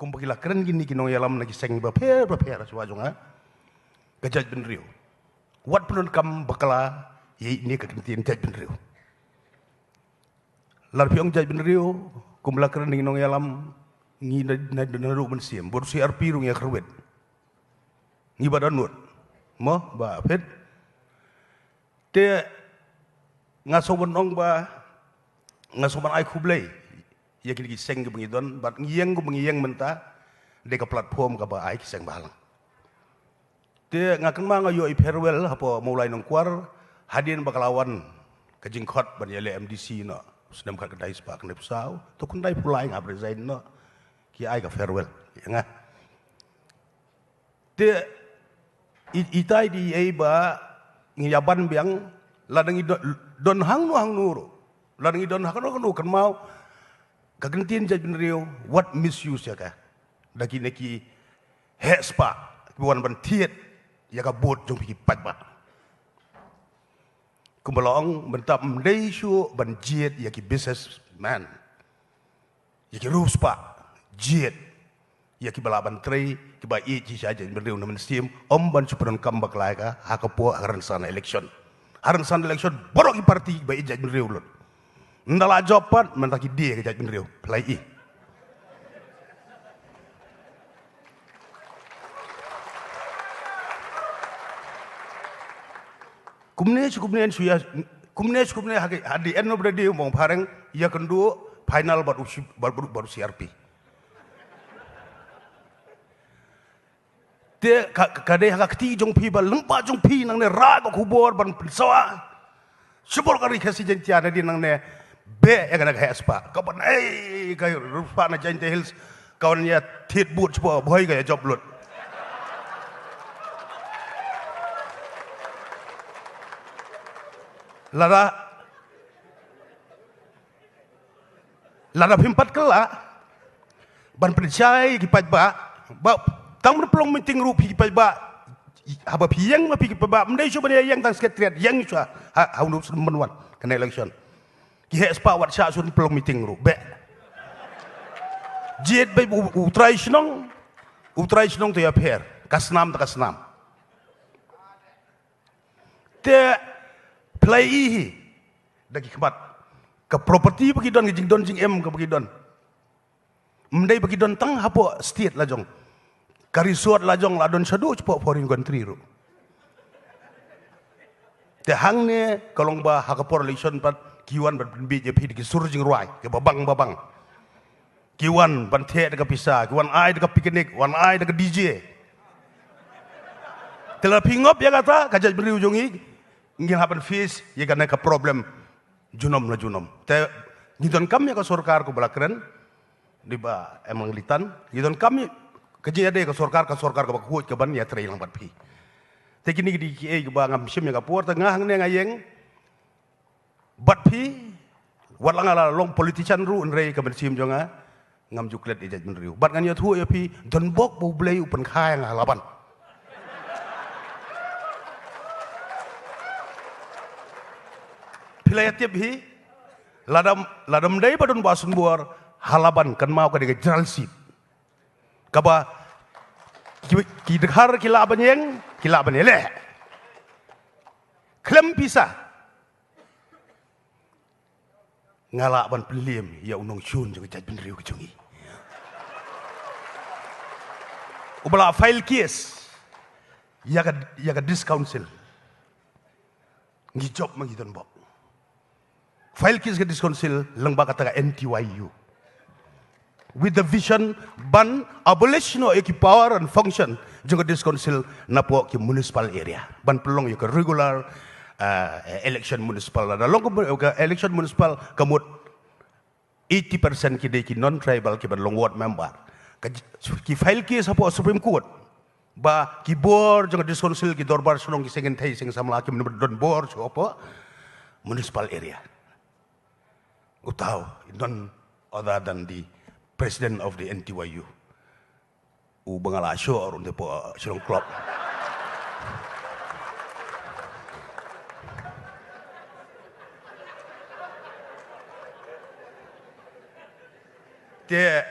Kumpagila keren gini kinong yalam nagi seng baper suajunga. Kajaj benriu. Wat penun kam bakala ye ini kekentiin jaj benriu. Larpiong jaj benriu kumbla keren kinong yalam ngi naru mensiam bor siar pirung ya kerwet. Ngi badan nut. Mo ba pet. Te ngasoban ong ba ngasoban ai kublai. Ya kini seng ke bengidon, bat ngiyeng ke bengiyeng menta, deka platform ke ba ai seng balang. Dia ngakan manga yo farewell apa mulai nongkuar hadirin bakalawan ke jingkot ban yele MDC no, sedem kat kedai spa kena pusau, tu kundai pulai ngap resign no, ki ai ke farewell, ya ngah. Dia itai di ai ba ngiyaban biang ladang don hang nuru, ladang don hang nu kan mau kagentin jaj benriu what misuse ya ka daki neki hespa buan ban tiet ya ka bot jong piki pat ba kumbalong bentab mdei shu ban jet ya ki businessman ya ki ruspa jet ya ki balaban trei ki ba i ji saja benriu namen sim om ban supron kam baklai ka hakapo haran sana election borok i parti ba i jaj benriu lot ndala jopat mentaki dia ke jaj benriu play i kumne hadi enno bredi mong pareng ya kendu final baru CRP te kade haka kti jong pi ba lengpa jong pi nang ne ra ko kubor ban sawa sebol kari kasi jentiana di nang ne be ya kana hespa kapan kay rupa na Giant Hills kawan ya tit boot sepo boy kaya job lot lada pimpat kela ban percaya kipat ba tang pelong meeting rupi kipat ba haba piyang ma pi ba mendai coba dia yang tang sekretariat yang sa ha unu menwan kena election ki hespa wat sha sun pelong meeting ru be jet bay utrai snong tu ya per kasnam te play ihi dagi kemat ke property bagi don jing don jing em ke bagi don mendai bagi don tang hapo state lajong karisot lajong ladon sadu cepo foreign country ru te hang ne kalong ba hakapo relation pat kiwan ban BJP di surjing ruai ke babang kiwan ban the de pisa kiwan ai de piknik wan ai de DJ telah pingop ya kata kajaj beri ujungi ngin happen fees ya kana ka problem junom te ngidon kami ka sorkar ko balakren di ba emang litan ngidon kami kejia de ka sorkar ka bakut ka ban ya tre lang bat pi te kini di ki ba ngam sim ya ka por tengah ne ngayeng bat pi wat lang long politician ru nrei ka ban sim jonga ngam juklet di jaj menriu bat ngan ya thu ya pi don bok bu blei upen khai ngalaban Pilayatip hi ladam dai badun basun buar halaban kan mau ka de generalship kaba ki dekhar kila banyeng le klem pisah ngalaban pelim ya unong syun juga jaj benriu kecungi ubala file case ya ka discouncil ngi job mangidon bok file case ke discouncil lengba kata NTYU with the vision ban abolition of power and function juga discouncil napo ki municipal area ban pelong ya ke regular election municipal ada long ke election municipal kamut 80% ki non tribal ki ban long ward member ki file case apo Supreme Court ba ki bor juga discouncil ki dorbar sunong ki sengen thai sing samla ki don bor so apa municipal area utau non other than the president of the NTYU bangala show on the Shillong Club te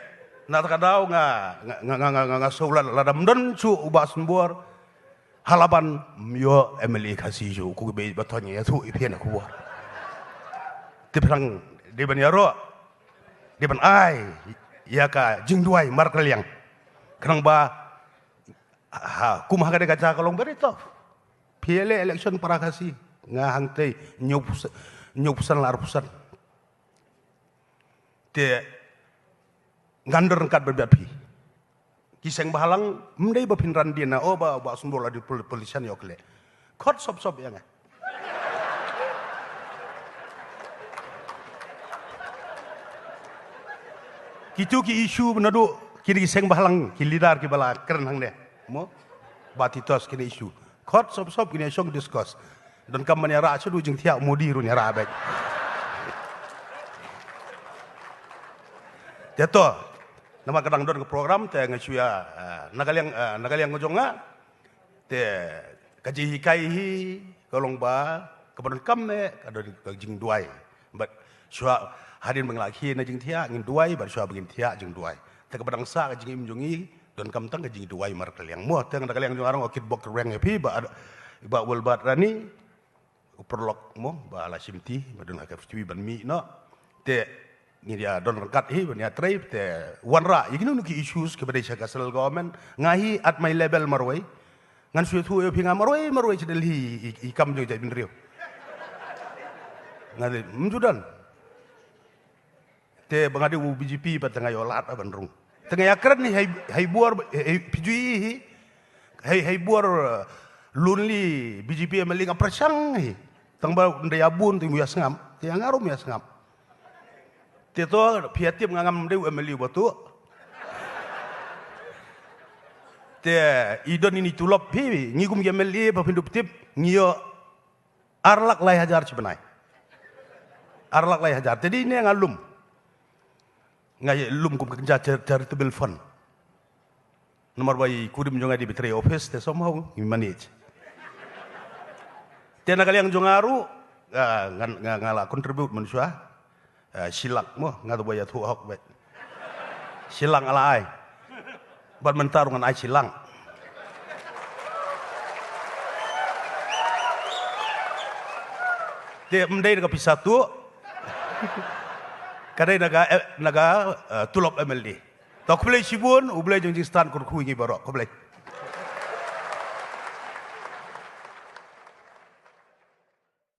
Na takadaw nga sulan ladam don su ubah sembur halaban myo MLA kasiju ku be batonya ya tu ipian aku buat. Tiprang di ban yaro di ban ai ya ka jingduai markel yang kenang ba kumah kada kaca kolong berito. PLA election para kasih nga hangtay nyupusan larpusan. Te ngandor kat berbapi. Kiseng bahalang mendai bapinran dia na ba sumbola di polisian yokle. Kot sop ya nga. Kitu ki isu benadu kini kiseng bahalang kilidar ki bala keren hang de. Mo batitos kini isu. Kot sop kini song discuss. Dan kamu nyara aja dulu jeng tiak mudi ru nyara abek. Jatuh, nama kadang don ke program te ngasuya nagaliang ngojonga te kaji hikai hi kolong ba kemudian kame kadang jeng duai. But syua hadin mengelaki na jeng tiak ngin duai bar syua begin tiak jeng duai. Te kepadang sa jeng imjongi don kam tang jeng duai markaliang mo te nagaliang jongarang okit bok reng epi ba welbat rani perlok mo ba la simti badun akaf tiwi ban mi no te ni dia don rekat hi ban ya trip te wanra yiginu nuki issues ke badai kasal government ngahi at my level marwai ngan su thu e pinga marwai chedel hi ikam jo jai bin rio ngade mjudan te bangade u BJP batanga yolat ban rung tengah yakran ni hai buar pijui hi hai buar lonely BJP meling aprasang hi tang ba ndai abun tu ya sengam ti angarum ya sengam ti to piatip ngam ndai emeli batu te idon ini tulop pi ngigum emeli ba pindup tip ngio arlak lai hajar cibenai arlak lai hajar jadi ini ngalum ngai lum kum kerja charitable fund nomor bayi kudim jonga di betray office te somehow manage tiada kali yang jongaru ngala contribute manusia silak mo ngadu baya tu hok bet silang ala ai bat mentarungan ai silang dia mendai dekat pisatu kadai naga tulop MLD tak boleh sibun ublay jeng stan kurku ingi barok boleh